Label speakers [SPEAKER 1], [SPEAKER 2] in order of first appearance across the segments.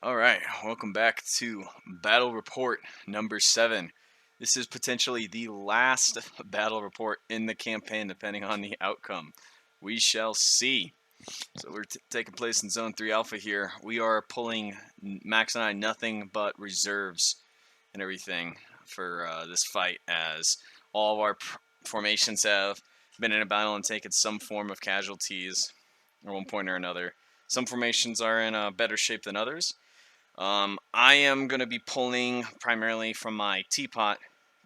[SPEAKER 1] All right, welcome back to Battle Report number 7. This is potentially the last battle report in the campaign, depending on the outcome. We shall see. So we're taking place in Zone 3 Alpha here. We are pulling, Max and I, nothing but reserves and everything for this fight, as all of our formations have been in a battle and taken some form of casualties at one point or another. Some formations are in better shape than others. I am going to be pulling primarily from my Teapot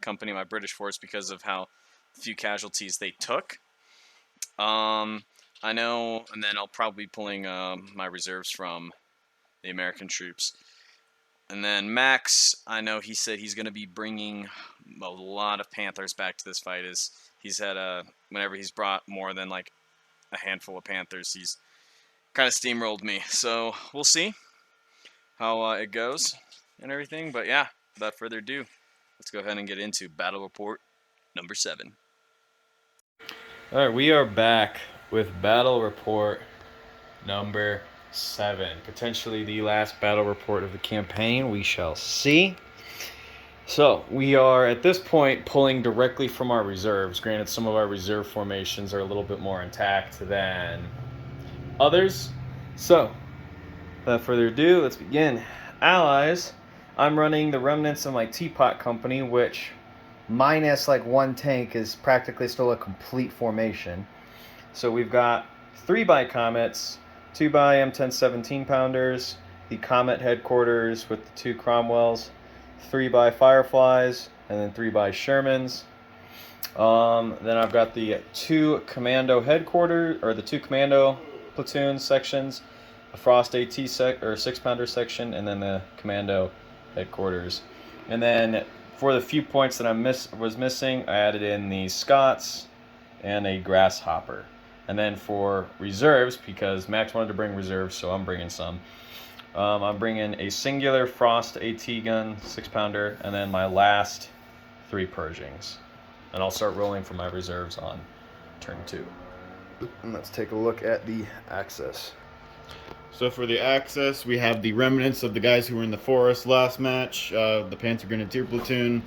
[SPEAKER 1] company, my British force, because of how few casualties they took. I know, and then I'll probably be pulling my reserves from the American troops. And then Max, I know he said he's going to be bringing a lot of Panthers back to this fight. He's had whenever he's brought more than like a handful of Panthers, he's kind of steamrolled me. So we'll see how it goes and everything. But yeah, without further ado, let's go ahead and get into Battle Report number 7.
[SPEAKER 2] All right, we are back with Battle Report number 7. Potentially the last battle report of the campaign. We shall see. So, we are at this point pulling directly from our reserves. Granted, some of our reserve formations are a little bit more intact than others. So, without further ado, let's begin. Allies, I'm running the remnants of my Teapot company, which minus like one tank is practically still a complete formation. So we've got 3 by Comets, 2 by M10 17-pounders, the Comet headquarters with the 2 Cromwells, 3 by Fireflies, and then 3 by Shermans. Then I've got the 2 commando headquarters, or the 2 commando platoon sections, a Frost AT or 6-pounder section, and then the commando headquarters. And then for the few points that I was missing, I added in the Scots and a Grasshopper. And then for reserves, because Max wanted to bring reserves, so I'm bringing some. I'm bringing a singular Frost AT gun, 6-pounder, and then my last 3 Pershings. And I'll start rolling for my reserves on turn 2. And let's take a look at the Axis.
[SPEAKER 3] So for the Axis, we have the remnants of the guys who were in the forest last match, the Panther Grenadier platoon,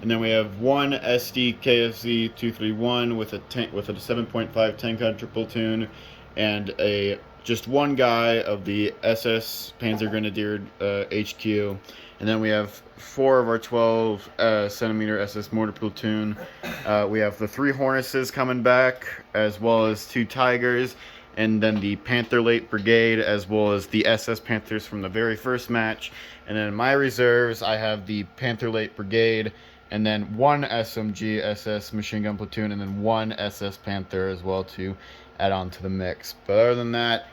[SPEAKER 3] and then we have 1 SD KFZ 231 with a 7.5 tank hunter platoon, and just 1 guy of the SS Panzer Grenadier HQ, and then we have 4 of our 12 centimeter SS mortar platoon. We have the 3 Hornesses coming back, as well as 2 Tigers, and then the Panther Late Brigade, as well as the SS Panthers from the very first match. And then in my reserves, I have the Panther Late Brigade, and then 1 SMG SS machine gun platoon, and then 1 SS Panther as well to add on to the mix. But other than that,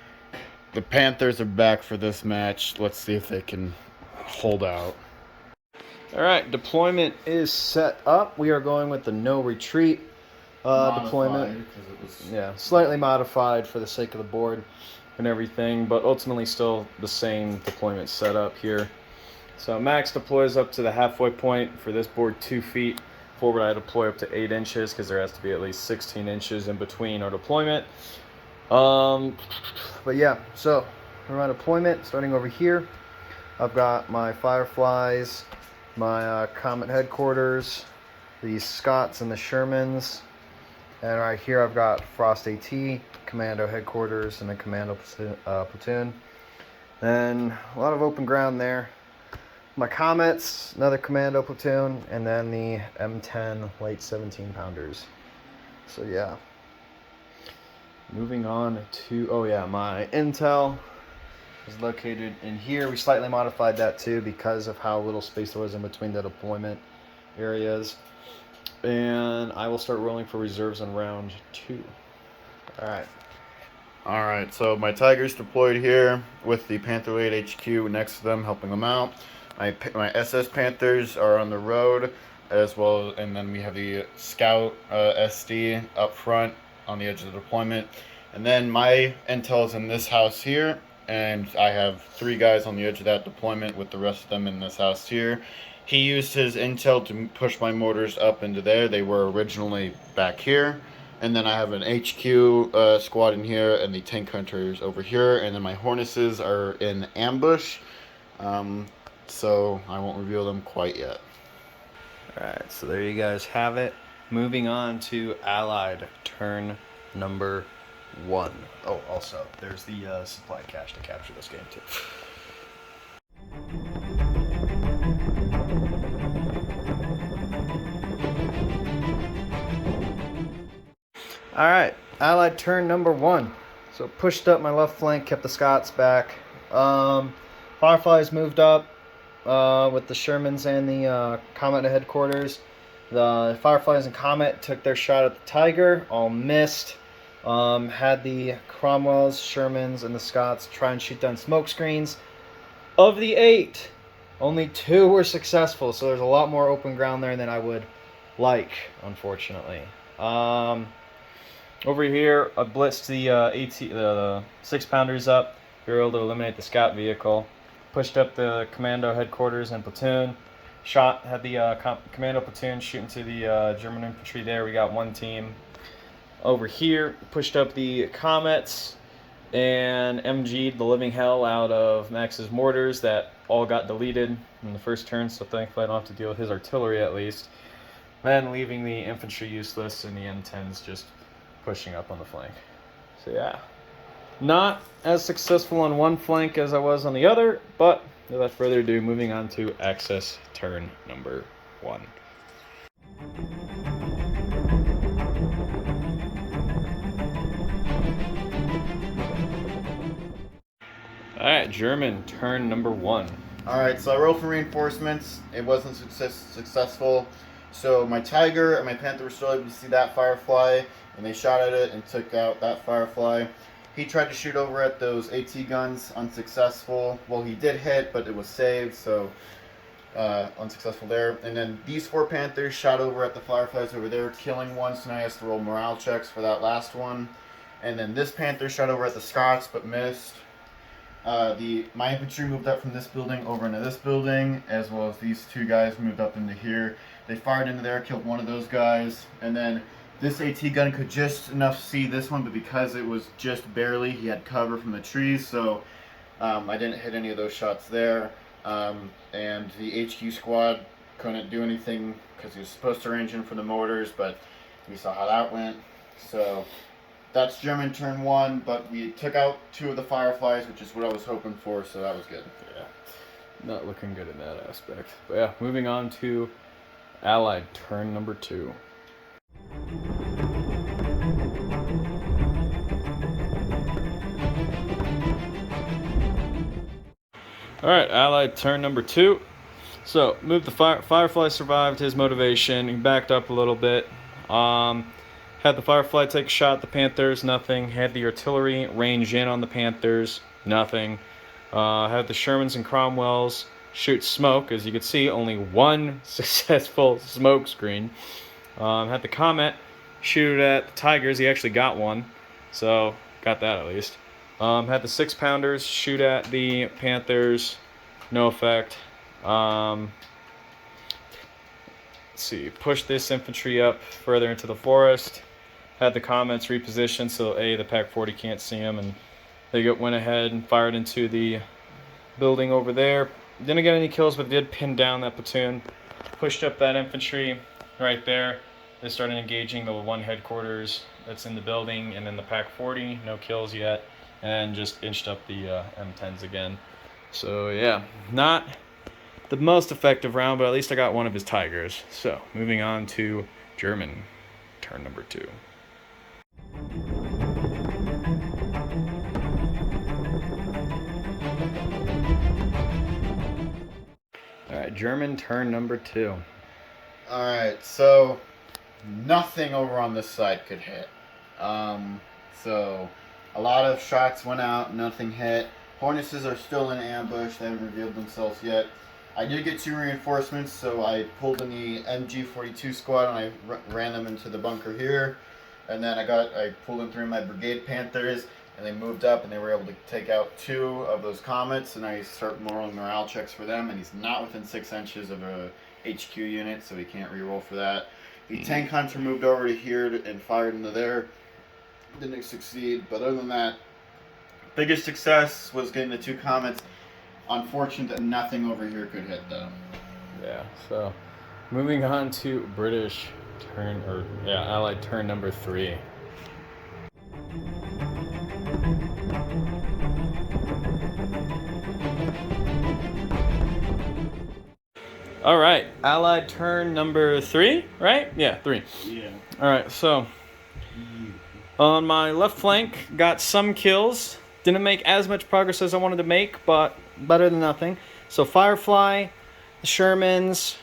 [SPEAKER 3] the Panthers are back for this match. Let's see if they can hold out.
[SPEAKER 2] All right, deployment is set up. We are going with the no retreat deployment. Yeah, slightly modified for the sake of the board and everything, but ultimately still the same deployment setup here. So Max deploys up to the halfway point for this board 2 feet. Forward I deploy up to 8 inches because there has to be at least 16 inches in between our deployment. But yeah, so for my deployment, starting over here, I've got my Fireflies, my Comet headquarters, the Scots and the Shermans, and right here I've got Frost AT, Commando headquarters, and the Commando platoon. Then a lot of open ground there. My Comets, another Commando platoon, and then the M10 late 17-pounders. So yeah. Moving on to, my Intel is located in here. We slightly modified that too because of how little space there was in between the deployment areas. And I will start rolling for reserves on round 2.
[SPEAKER 3] Alright, so my Tigers deployed here with the Panther Late HQ next to them, helping them out. My SS Panthers are on the road, as well, and then we have the Scout SD up front on the edge of the deployment. And then my intel is in this house here, and I have 3 guys on the edge of that deployment with the rest of them in this house here. He used his intel to push my mortars up into there. They were originally back here. And then I have an HQ squad in here, and the tank hunters over here. And then my Hornesses are in ambush So I won't reveal them quite yet.
[SPEAKER 2] Alright, so there you guys have it. Moving on to Allied, turn number 1. Oh, also, there's the supply cache to capture this game too. Alright, Allied turn number 1. So pushed up my left flank, kept the Scots back. Fireflies moved up with the Shermans and the Comet headquarters. The Fireflies and Comet took their shot at the Tiger, all missed. Had the Cromwells, Shermans, and the Scots try and shoot down smoke screens. Of the 8, only 2 were successful, so there's a lot more open ground there than I would like, unfortunately. Over here, I blitzed the 6-pounders up. We were able to eliminate the scout vehicle. Pushed up the commando headquarters and platoon. Had the commando platoon shooting to the German infantry there. We got 1 team. Over here, pushed up the Comets and MG'd the living hell out of Max's mortars that all got deleted in the first turn, so thankfully I don't have to deal with his artillery at least. Then leaving the infantry useless and the M10s just pushing up on the flank. So yeah, not as successful on one flank as I was on the other, but without further ado, moving on to Axis turn number 1. Alright, German turn number 1.
[SPEAKER 3] Alright, so I rolled for reinforcements. It wasn't successful. So my Tiger and my Panther were still able to see that Firefly, and they shot at it and took out that Firefly. He tried to shoot over at those AT guns, unsuccessful. Well, he did hit, but it was saved, so unsuccessful there. And then these 4 Panthers shot over at the Fireflies over there, killing one, so now he has to roll morale checks for that last one. And then this Panther shot over at the Scots, but missed. My infantry moved up from this building over into this building, as well as these 2 guys moved up into here. They fired into there, killed one of those guys, and then this AT gun could just enough see this one, but because it was just barely, he had cover from the trees, so I didn't hit any of those shots there. And the HQ squad couldn't do anything because he was supposed to range in for the mortars, but we saw how that went. So that's German turn 1, but we took out 2 of the Fireflies, which is what I was hoping for, so that was good.
[SPEAKER 2] Yeah, not looking good in that aspect. But yeah, moving on to Allied turn number 2. Alright, Allied turn number 2. So, moved the Firefly survived his motivation. He backed up a little bit. Had the Firefly take a shot at the Panthers, nothing. Had the artillery range in on the Panthers, nothing. Had the Shermans and Cromwells shoot smoke. As you can see, only 1 successful smoke screen. Had the Comet shoot at the Tigers. He actually got one, so got that at least. Had the 6-pounders shoot at the Panthers, no effect. Let's see, pushed this infantry up further into the forest. Had the Comets repositioned so the Pac 40 can't see them, and they went ahead and fired into the building over there. Didn't get any kills, but did pin down that platoon. Pushed up that infantry right there. They started engaging the 1 headquarters that's in the building, and then the Pac 40, no kills yet, and just inched up the M10s again. So yeah, not the most effective round, but at least I got one of his Tigers. So moving on to German turn number 2. Alright, German turn number 2.
[SPEAKER 3] Alright, so nothing over on this side could hit. So a lot of shots went out, nothing hit. Hornetses are still in ambush, they haven't revealed themselves yet. I did get 2 reinforcements, so I pulled in the MG42 squad and I ran them into the bunker here. And then I pulled in 3 of my brigade Panthers, and they moved up and they were able to take out 2 of those Comets, and I start rolling morale checks for them, and he's not within 6 inches of a HQ unit, so he can't reroll for that. The tank hunter moved over to here and fired into there. Didn't succeed, but other than that, biggest success was getting the 2 Comets Unfortunate that nothing over here could hit though.
[SPEAKER 2] Yeah, so moving on to British turn, or yeah, Allied turn number 3. All right, Allied turn number 3, right? Yeah, 3.
[SPEAKER 3] Yeah.
[SPEAKER 2] All right, so on my left flank, got some kills. Didn't make as much progress as I wanted to make, but better than nothing. So Firefly, the Shermans,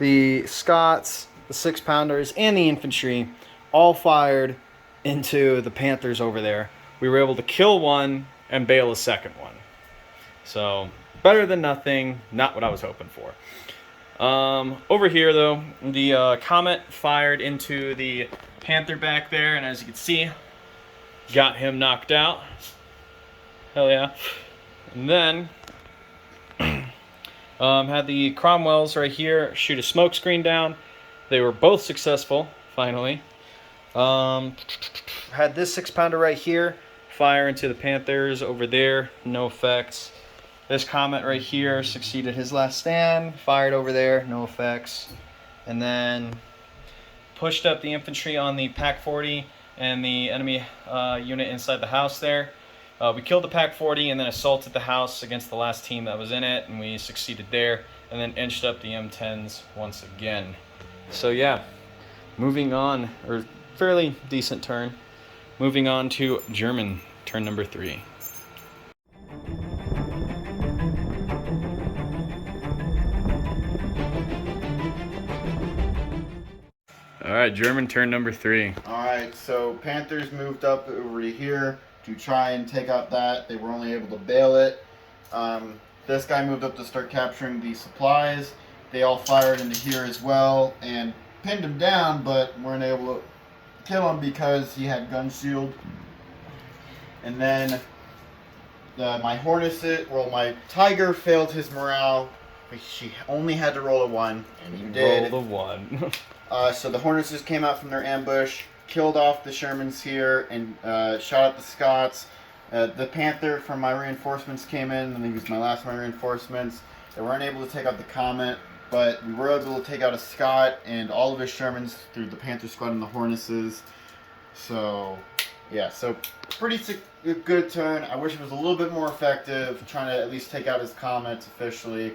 [SPEAKER 2] the Scots, the 6-pounders, and the infantry all fired into the Panthers over there. We were able to kill one and bail a second one. So better than nothing, not what I was hoping for. Over here, though, the Comet fired into the Panther back there, and as you can see, got him knocked out. Hell yeah. And then had the Cromwells right here shoot a smoke screen down. They were both successful, finally. Had this 6-pounder right here fire into the Panthers over there, no effects. This Comet right here succeeded his last stand, fired over there, no effects. And then pushed up the infantry on the Pack 40 and the enemy unit inside the house there. We killed the Pack 40 and then assaulted the house against the last team that was in it, and we succeeded there, and then inched up the M10s once again. So yeah, moving on, or fairly decent turn. Moving on to German, turn number 3. All right, German turn number 3.
[SPEAKER 3] Alright, so Panthers moved up over to here to try and take out that. They were only able to bail it. This guy moved up to start capturing the supplies. They all fired into here as well and pinned him down, but weren't able to kill him because he had gun shield. And then my Tiger failed his morale. She only had to roll a 1, and he did.
[SPEAKER 2] Roll the 1.
[SPEAKER 3] So the Hornets came out from their ambush, killed off the Shermans here, and shot at the Scots. The Panther from my reinforcements came in, and he was my last of my reinforcements. They weren't able to take out the Comet, but we were able to take out a Scot and all of his Shermans through the Panther squad and the Hornets. So, yeah, so pretty good turn. I wish it was a little bit more effective, trying to at least take out his Comets officially.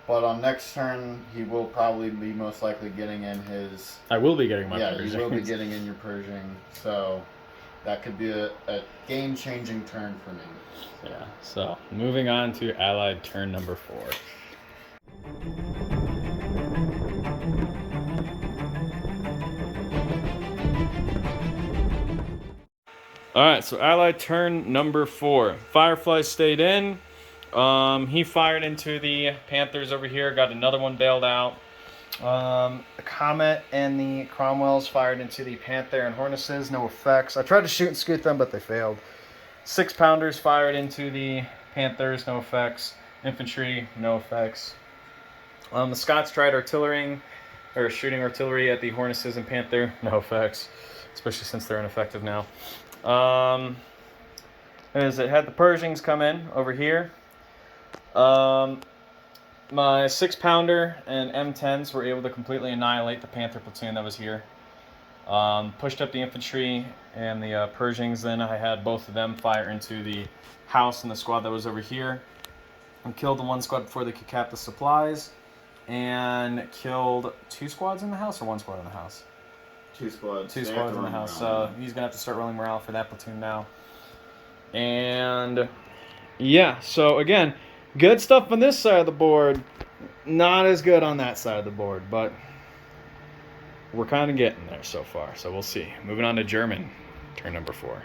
[SPEAKER 3] But on next turn, he will probably be most likely getting in his...
[SPEAKER 2] I will be getting my
[SPEAKER 3] Pershing. Yeah, you will be getting in your Pershing. So that could be a game-changing turn for me.
[SPEAKER 2] Yeah, so moving on to Allied turn number 4. Alright, so Allied turn number 4. Firefly stayed in. He fired into the Panthers over here, got another one bailed out. The Comet and the Cromwells fired into the Panther and Hornets, no effects. I tried to shoot and scoot them, but they failed. 6-pounders fired into the Panthers, no effects. Infantry, no effects. The Scots tried shooting artillery at the Hornets and Panther, no effects, especially since they're ineffective now. As it had the Pershings come in over here. My 6-pounder and M10s were able to completely annihilate the Panther platoon that was here. Pushed up the infantry and the Pershings. Then I had both of them fire into the house and the squad that was over here. And killed the one squad before they could cap the supplies. And killed 2 squads in the house or 1 squad in the house?
[SPEAKER 3] 2 squads.
[SPEAKER 2] 2 squads in the house. So he's going to have to start rolling morale for that platoon now. And yeah, so again, good stuff on this side of the board. Not as good on that side of the board, but we're kind of getting there so far. So we'll see. Moving on to German, turn number 4.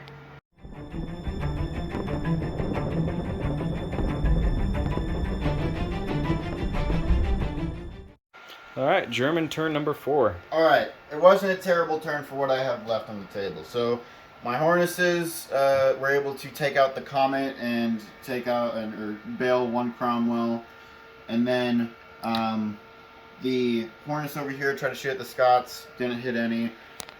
[SPEAKER 2] All right, German turn number 4.
[SPEAKER 3] All right, it wasn't a terrible turn for what I have left on the table. So my Hornets were able to take out the Comet and or bail 1 Cromwell, and then the Hornets over here tried to shoot at the Scots, didn't hit any,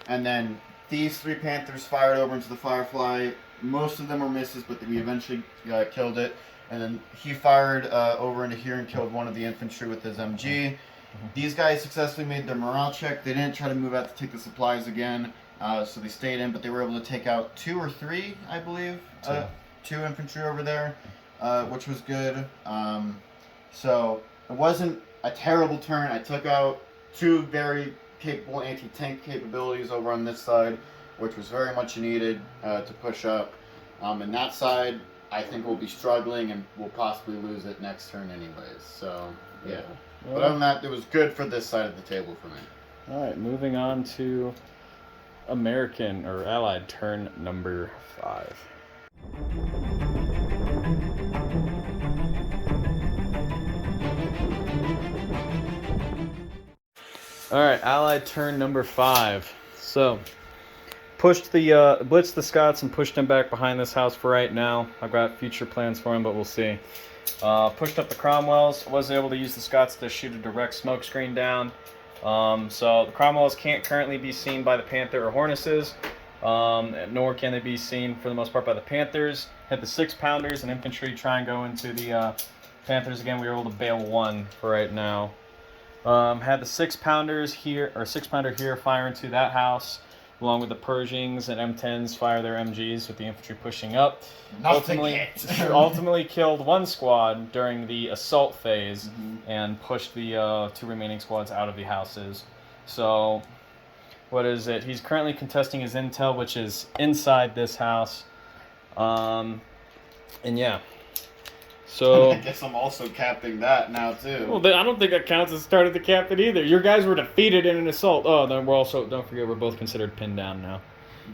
[SPEAKER 3] and then these 3 Panthers fired over into the Firefly. Most of them were misses, but we eventually killed it. and then he fired over into here and killed one of the infantry with his MG. These guys successfully made their morale check. They didn't try to move out to take the supplies again, so they stayed in, but they were able to take out 2 or 3, I believe, 2 infantry over there, which was good. So it wasn't a terrible turn. I took out 2 very capable anti-tank capabilities over on this side, which was very much needed to push up. And that side, I think we'll be struggling and we'll possibly lose it next turn anyways. So, yeah. But other than that, it was good for this side of the table for me.
[SPEAKER 2] All right, moving on to American or Allied turn number 5. All right, Allied turn number 5. So, pushed the blitzed the Scots and pushed them back behind this house for right now. I've got future plans for them, but we'll see. Pushed up the Cromwells. Was able to use the Scots to shoot a direct smoke screen down. So the Cromwells can't currently be seen by the Panther or Hornesses, nor can they be seen for the most part by the Panthers. Had the 6-pounders and infantry try and go into the Panthers again. We were able to bail 1 for right now. Had the 6-pounders here, or 6-pounder here, fire into that house, along with the Pershings and M10s fire their MGs with the infantry pushing up. Ultimately killed 1 squad during the assault phase and pushed the 2 remaining squads out of the houses. So, what is it? He's currently contesting his intel, which is inside this house. And yeah. So
[SPEAKER 3] I guess I'm also capping that now too.
[SPEAKER 2] Well, I don't think that counts as start of the captain either. Your guys were defeated in an assault. Oh, then we're also, don't forget, we're both considered pinned down now.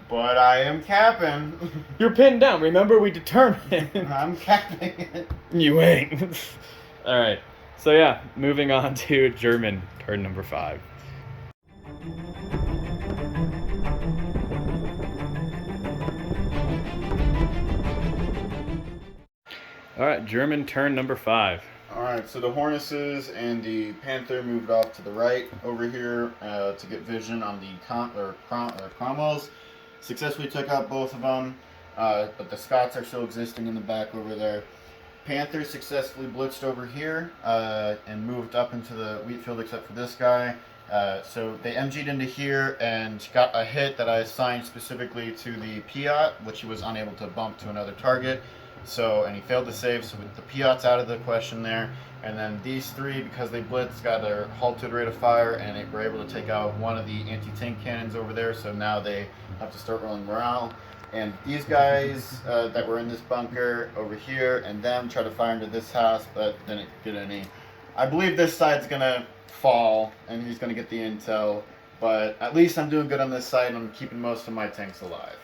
[SPEAKER 3] But I am capping.
[SPEAKER 2] You're pinned down. Remember, we determined.
[SPEAKER 3] I'm capping it.
[SPEAKER 2] You ain't. All right. So yeah, moving on to German turn number 5. All right, German turn number 5.
[SPEAKER 3] All right, so the Hornesses and the Panther moved off to the right over here to get vision on the Cromwells. Successfully took out both of them, but the Scots are still existing in the back over there. Panther successfully blitzed over here and moved up into the wheat field except for this guy. So they MG'd into here and got a hit that I assigned specifically to the Piat, which he was unable to bump to another target. So, and he failed to save, so with the Piat's out of the question there. And then these 3, because they blitzed, got their halted rate of fire, and they were able to take out one of the anti-tank cannons over there, so now they have to start rolling morale. And these guys that were in this bunker over here, and them try to fire into this house, but didn't get any. I believe this side's going to fall, and he's going to get the intel, but at least I'm doing good on this side, and I'm keeping most of my tanks alive.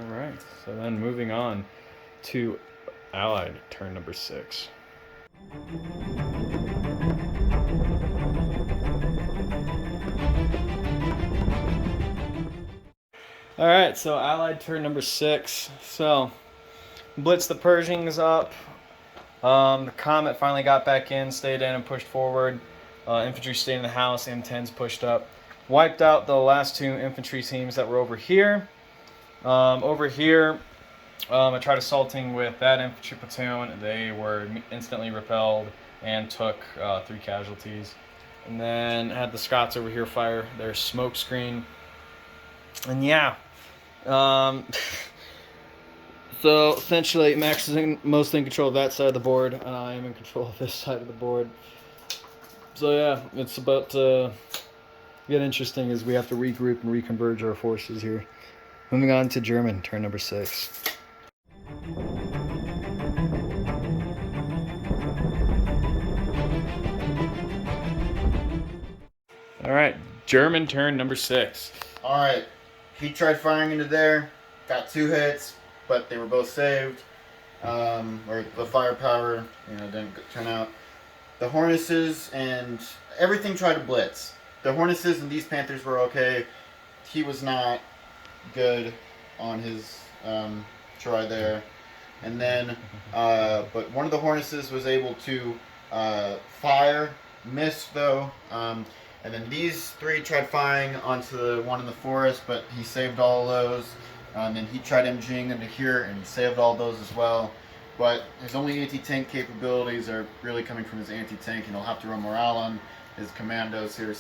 [SPEAKER 2] All right, so then moving on to Allied turn number 6. All right, so Allied turn number 6. So blitz the Pershings up. The Comet finally got back in, stayed in, and pushed forward. Infantry stayed in the house. M10s pushed up. Wiped out the last 2 infantry teams that were over here. I tried assaulting with that infantry platoon. They were instantly repelled and took 3 casualties. And then had the Scots over here fire their smoke screen. And yeah. So essentially Max is mostly in control of that side of the board, and I am in control of this side of the board. So yeah, it's about to get interesting as we have to regroup and reconverge our forces here. Moving on to German, turn number 6. All right, German turn number 6.
[SPEAKER 3] All right, he tried firing into there, got 2 hits, but they were both saved. Or the firepower, didn't turn out. The Hornesses and everything tried to blitz. The Hornesses and these Panthers were okay. He was not good on his try there. And then, but one of the Hornesses was able to fire, missed though. And then these 3 tried firing onto the one in the forest, but he saved all of those. And then he tried MGing into here and saved all those as well. but his only anti-tank capabilities are really coming from his anti-tank, and he'll have to run morale on his commandos here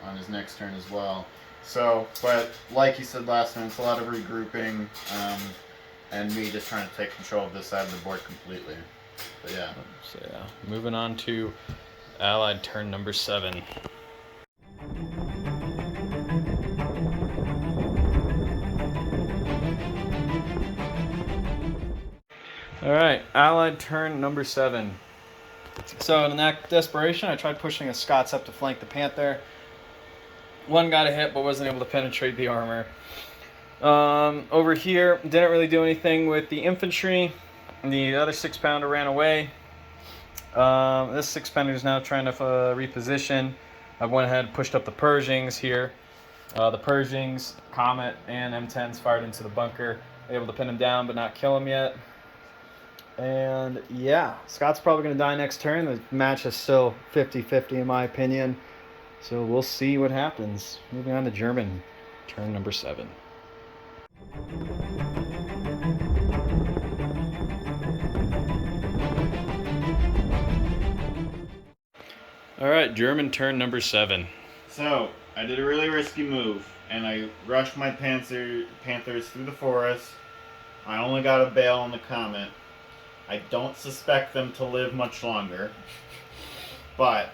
[SPEAKER 3] on his next turn as well. So, but like you said last time, it's a lot of regrouping, and me just trying to take control of this side of the board completely. But yeah.
[SPEAKER 2] So yeah, moving on to Allied turn number 7. All right, Allied turn number 7. So in that desperation, I tried pushing a Scots up to flank the Panther. One got a hit, but wasn't able to penetrate the armor. Over here, didn't really do anything with the infantry. The other 6-pounder ran away. This 6-pounder is now trying to reposition. I went ahead and pushed up the Pershings here. The Pershings, Comet, and M10s fired into the bunker. Able to pin him down, but not kill him yet. And yeah, Scott's probably going to die next turn. The match is still 50-50 in my opinion. So we'll see what happens. Moving on to German, turn number 7. All right, German turn number 7.
[SPEAKER 3] So, I did a really risky move, and I rushed my Panthers through the forest. I only got a bale on the Comet. I don't suspect them to live much longer, but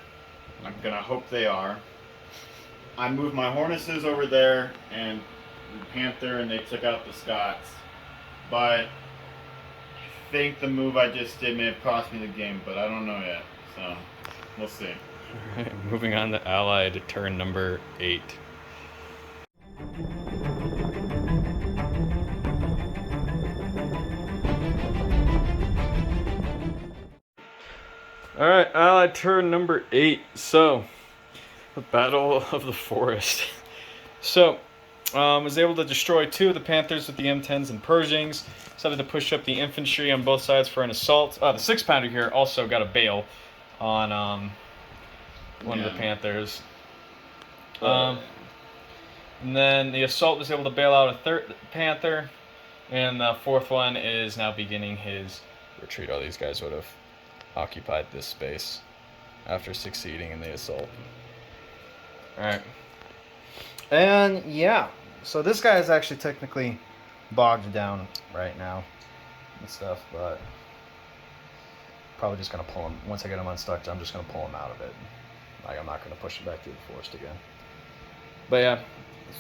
[SPEAKER 3] I'm going to hope they are. I moved my Hornesses over there and the Panther, and they took out the Scots. But I think the move I just did may have cost me the game, but I don't know yet. So, we'll see.
[SPEAKER 2] All right, moving on to Allied turn number 8. All right, Allied turn number 8. So, the Battle of the Forest. So, was able to destroy 2 of the Panthers with the M10s and Pershings. Decided to push up the infantry on both sides for an assault. The 6-pounder here also got a bale on one of the Panthers. And then the assault was able to bail out a 3rd Panther. And the 4th one is now beginning his retreat. All these guys would have occupied this space after succeeding in the assault. Alright. And yeah, so this guy is actually technically bogged down right now and stuff, but probably just going to pull him. Once I get him unstuck, I'm just going to pull him out of it. Like, I'm not going to push him back through the forest again. But yeah,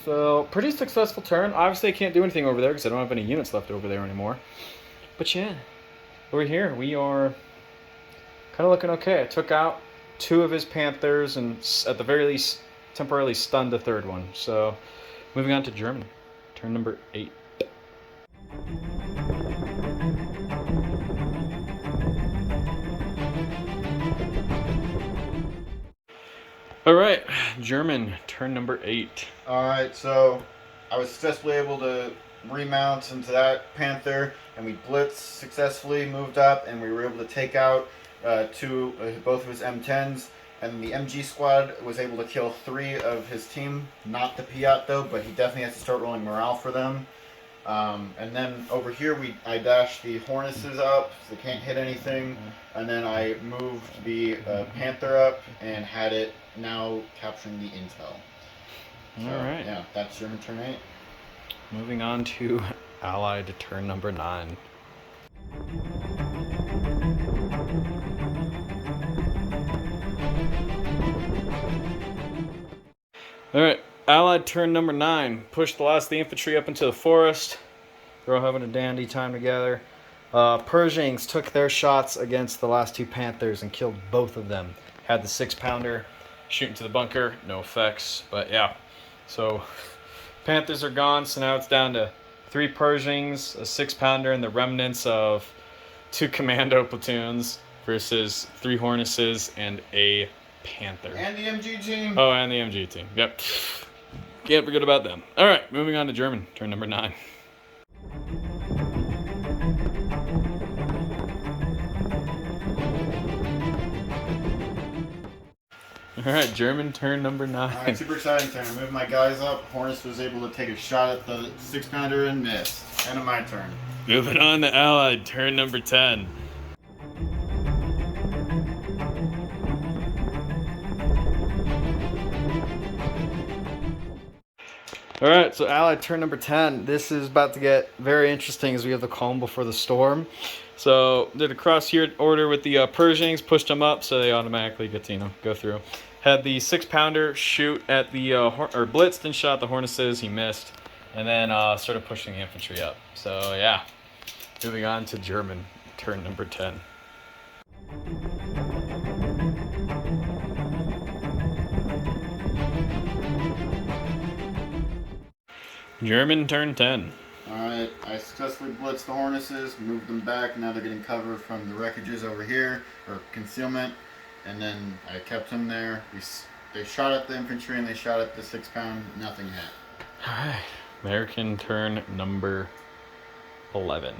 [SPEAKER 2] so pretty successful turn. Obviously I can't do anything over there because I don't have any units left over there anymore. But yeah, over here we are kind of looking okay. I took out 2 of his Panthers and at the very least temporarily stunned the 3rd one. So moving on to Germany, turn number 8. All right, German, turn number 8.
[SPEAKER 3] Alright, so I was successfully able to remount into that Panther, and we blitzed successfully, moved up, and we were able to take out both of his M10s, and the MG squad was able to kill 3 of his team. Not the Piat though, but he definitely has to start rolling morale for them. And then over here I dashed the Hornesses up, so they can't hit anything, and then I moved the Panther up and had it now capturing the intel. So,
[SPEAKER 2] Alright.
[SPEAKER 3] Yeah, that's German turn 8.
[SPEAKER 2] Moving on to Allied turn number 9. Alright, Allied turn number 9. Push the last of the infantry up into the forest. They're all having a dandy time together. Pershings took their shots against the last 2 Panthers and killed both of them. Had the 6-pounder shooting to the bunker, no effects, but yeah. So Panthers are gone, so now it's down to 3 Pershings, a 6-pounder, and the remnants of 2 commando platoons versus 3 Hornesses and a Panther.
[SPEAKER 3] And the MG team.
[SPEAKER 2] Oh, and the MG team. Yep. Can't forget about them. All right, moving on to German, turn number 9. All right, German turn number 9.
[SPEAKER 3] Alright, super exciting turn. I moved my guys up. Hornets was able to take a shot at the 6-pounder and missed. End of my turn.
[SPEAKER 2] Moving on to Allied, turn number 10. All right, so Allied turn number 10. This is about to get very interesting as we have the calm before the storm. So did a cross here order with the Pershings, pushed them up so they automatically get to go through. Had the 6-pounder shoot at the blitzed and shot the Hornesses. He missed, and then started pushing the infantry up. So yeah, moving on to German turn number 10. German turn 10.
[SPEAKER 3] Alright, I successfully blitzed the Hornesses, moved them back. Now they're getting cover from the wreckages over here, or concealment. And then I kept them there. They shot at the infantry and they shot at the 6-pound. Nothing hit.
[SPEAKER 2] Alright, American turn number 11.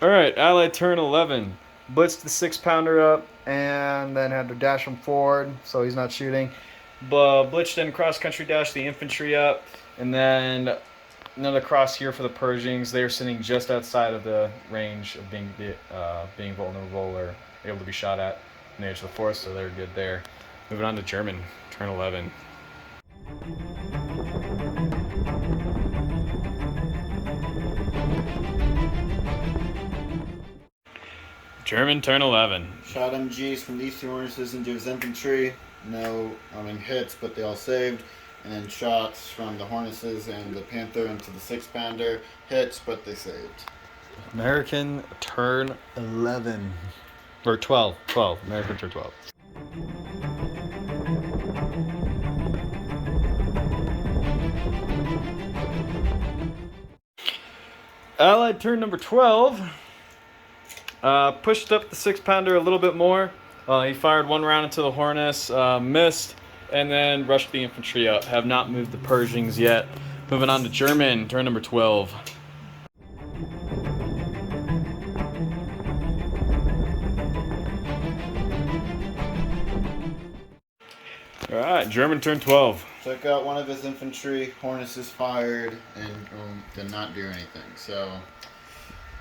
[SPEAKER 2] Alright, Allied turn 11. Blitzed the 6-pounder up and then had to dash him forward so he's not shooting. Blitzed and cross-country dash the infantry up, and then another cross here for the Pershings. They were sitting just outside of the range of being vulnerable or able to be shot at in the edge of the forest, so they're good there. Moving on to German, turn 11. German turn 11.
[SPEAKER 3] Shot MGs from these 2 Hornesses into his infantry. No, hits, but they all saved. And then shots from the Hornesses and the Panther into the 6-pounder. Hits, but they saved.
[SPEAKER 2] American turn 11. Or 12. 12. American turn 12. Allied turn number 12. Pushed up the 6-pounder a little bit more. He fired 1 round into the Hornets, missed, and then rushed the infantry up. Have not moved the Pershings yet. Moving on to German, turn number 12. Alright, German turn 12.
[SPEAKER 3] Took out one of his infantry. Hornesses fired and did not do anything. So,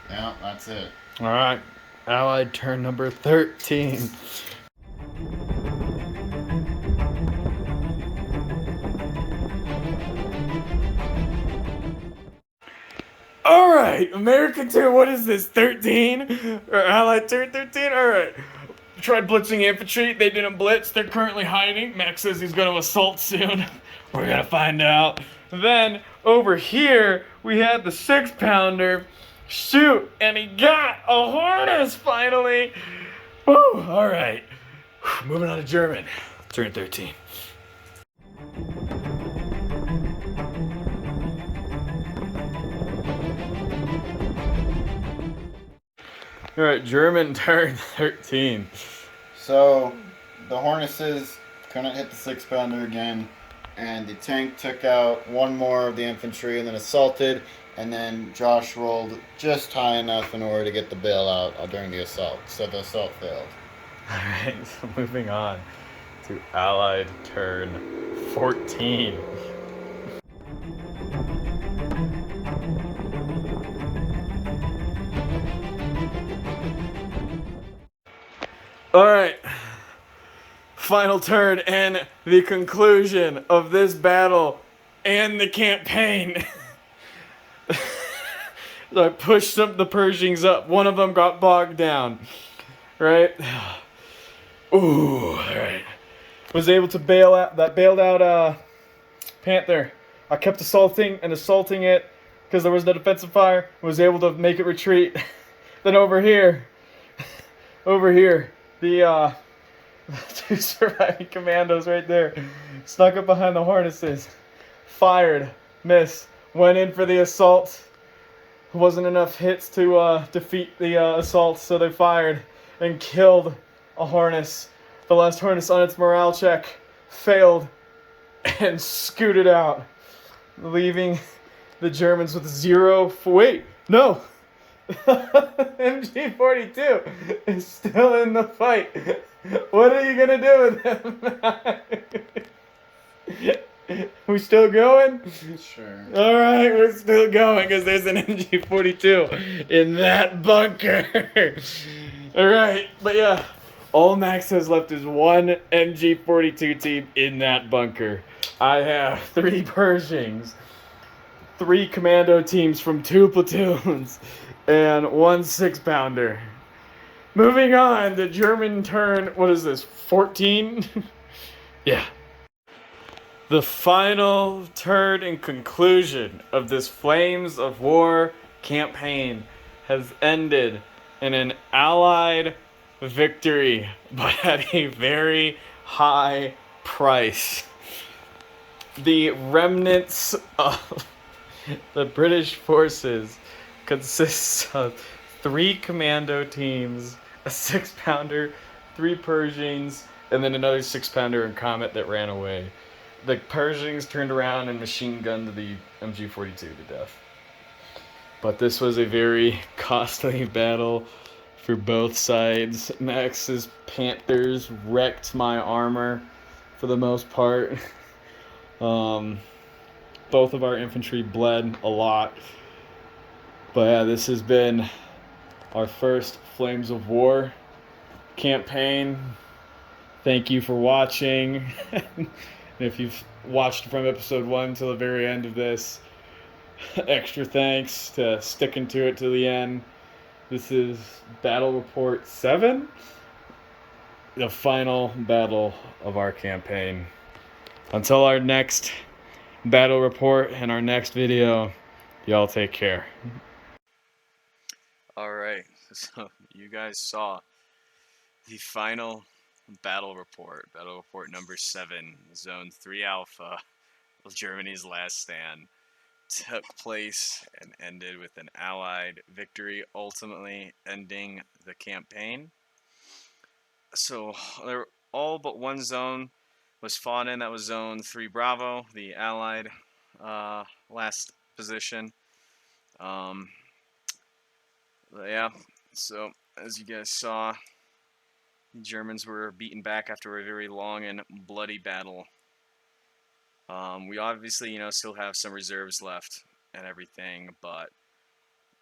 [SPEAKER 3] yeah, that's it.
[SPEAKER 2] Alright, Allied turn number 13. Alright, American turn, what is this, 13? Or Allied turn 13? Alright. Tried blitzing infantry, they didn't blitz, they're currently hiding. Max says he's gonna assault soon. We're gonna find out. Then, over here, we had the 6-pounder. Shoot, and he got a Hornets finally. Woo, all right. Moving on to German. Turn 13. All right, German turn 13.
[SPEAKER 3] So, the Hornesses couldn't hit the 6-pounder again, and the tank took out 1 more of the infantry and then assaulted. And then Josh rolled just high enough in order to get the bailout during the assault. So the assault failed.
[SPEAKER 2] Alright, so moving on to Allied turn 14. Alright, final turn and the conclusion of this battle and the campaign. So I pushed the Pershings up. One of them got bogged down. Right? Ooh, alright. Was able to bailed out Panther. I kept assaulting it because there was no defensive fire. Was able to make it retreat. Then over here, the 2 surviving commandos right there snuck up behind the Hornesses, fired, missed, went in for the assault. Wasn't enough hits to defeat the assault, so they fired and killed a Hornets. The last Hornets on its morale check failed and scooted out, leaving the Germans with 0. Wait, no, MG42 is still in the fight. What are you gonna do with him? We still going?
[SPEAKER 3] Sure.
[SPEAKER 2] All right, we're still going because there's an MG42 in that bunker. All right, but yeah, all Max has left is one MG42 team in that bunker. I have 3 Pershings, 3 commando teams from 2 platoons, and 1 6-pounder. Moving on, the German turn. What is this? 14? Yeah. The final turn and conclusion of this Flames of War campaign has ended in an Allied victory, but at a very high price. The remnants of the British forces consists of 3 commando teams, a 6-pounder, 3 Pershings, and then another 6-pounder in Comet that ran away. The Pershings turned around and machine gunned the MG42 to death. But this was a very costly battle for both sides. Max's Panthers wrecked my armor for the most part. Both of our infantry bled a lot. But yeah, this has been our first Flames of War campaign. Thank you for watching. If you've watched from episode 1 to the very end of this, extra thanks to sticking to it to the end. This is Battle Report 7, the final battle of our campaign. Until our next battle report and our next video, y'all take care.
[SPEAKER 1] All right, so you guys saw the final battle report number 7, Zone 3 Alpha, Germany's last stand, took place and ended with an Allied victory, ultimately ending the campaign. So there, all but one zone was fought in. That was Zone 3 Bravo, the Allied last position. Yeah, so as you guys saw, the Germans were beaten back after a very long and bloody battle. We obviously, still have some reserves left and everything, but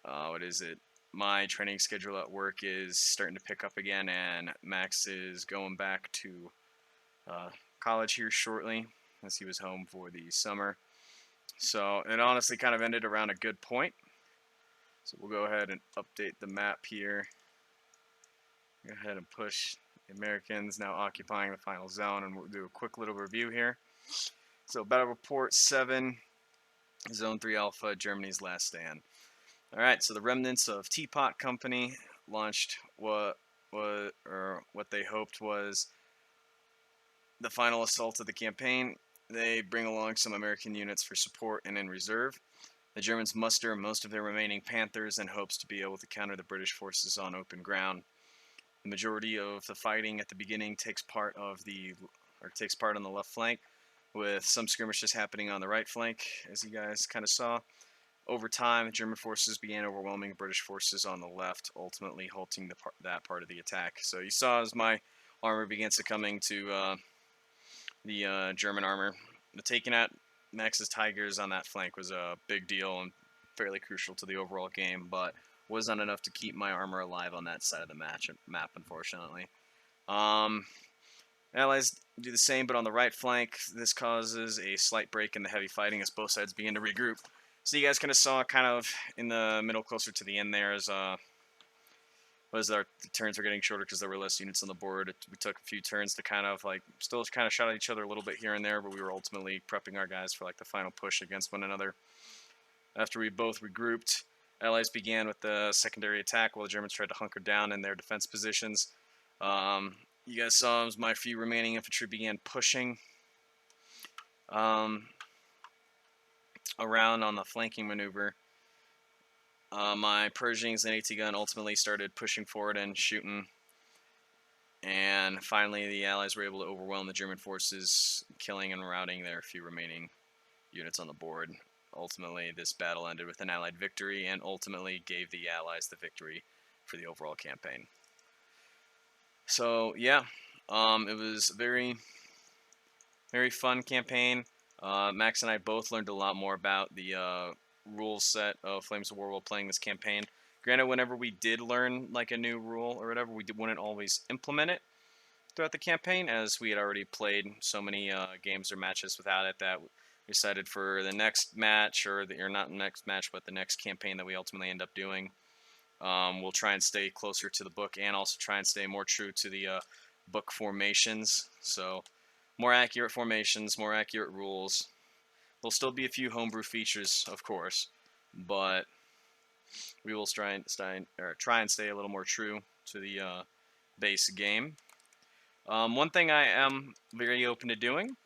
[SPEAKER 1] what is it? My training schedule at work is starting to pick up again, and Max is going back to college here shortly, as he was home for the summer. So it honestly kind of ended around a good point. So we'll go ahead and update the map here. Go ahead and push the Americans now occupying the final zone, and we'll do a quick little review here. So Battle Report 7, Zone 3 Alpha, Germany's last stand. Alright, so the remnants of Teapot Company launched what they hoped was the final assault of the campaign. They bring along some American units for support and in reserve. The Germans muster most of their remaining Panthers in hopes to be able to counter the British forces on open ground. The majority of the fighting at the beginning takes part on the left flank, with some skirmishes happening on the right flank, as you guys kind of saw. Over time, German forces began overwhelming British forces on the left, ultimately halting that part of the attack. So you saw as my armor began succumbing to the German armor. The taking out Max's Tigers on that flank was a big deal and fairly crucial to the overall game, but was not enough to keep my armor alive on that side of the map, unfortunately. Allies do the same, but on the right flank, this causes a slight break in the heavy fighting as both sides begin to regroup. So you guys kind of saw in the middle, closer to the end there, as the turns were getting shorter because there were less units on the board. We took a few turns to still shot at each other a little bit here and there, but we were ultimately prepping our guys for the final push against one another. After we both regrouped, Allies began with the secondary attack while the Germans tried to hunker down in their defense positions. You guys saw as my few remaining infantry began pushing around on the flanking maneuver. My Pershings and AT gun ultimately started pushing forward and shooting, and finally the Allies were able to overwhelm the German forces, killing and routing their few remaining units on the board. ultimately this battle ended with an Allied victory and ultimately gave the Allies the victory for the overall campaign. So yeah, it was very, very fun campaign. Max and I both learned a lot more about the rule set of Flames of War while playing this campaign. Granted, whenever we did learn like a new rule or whatever, wouldn't always implement it throughout the campaign, as we had already played so many games or matches without it that we decided for the next match, or not next match, but the next campaign that we ultimately end up doing, we'll try and stay closer to the book and also try and stay more true to the book formations. So more accurate formations, more accurate rules. There'll still be a few homebrew features, of course, but we will try and stay a little more true to the base game. One thing I am very open to doing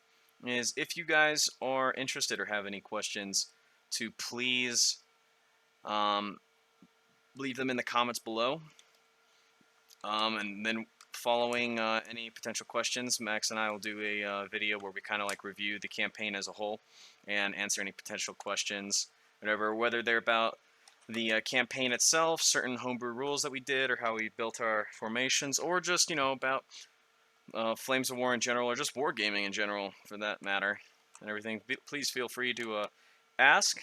[SPEAKER 1] is, if you guys are interested or have any questions, to please leave them in the comments below. And then following any potential questions, Max and I will do a video where we kind of like review the campaign as a whole and answer any potential questions, whether they're about the campaign itself, certain homebrew rules that we did, or how we built our formations, or just, about Flames of War in general, or just wargaming in general, for that matter, and everything. Please feel free to ask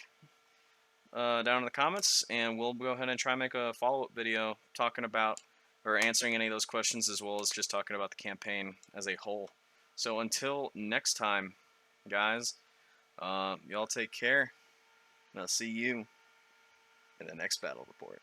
[SPEAKER 1] down in the comments, and we'll go ahead and try and make a follow-up video talking about or answering any of those questions, as well as just talking about the campaign as a whole. So until next time, guys, y'all take care, and I'll see you in the next battle report.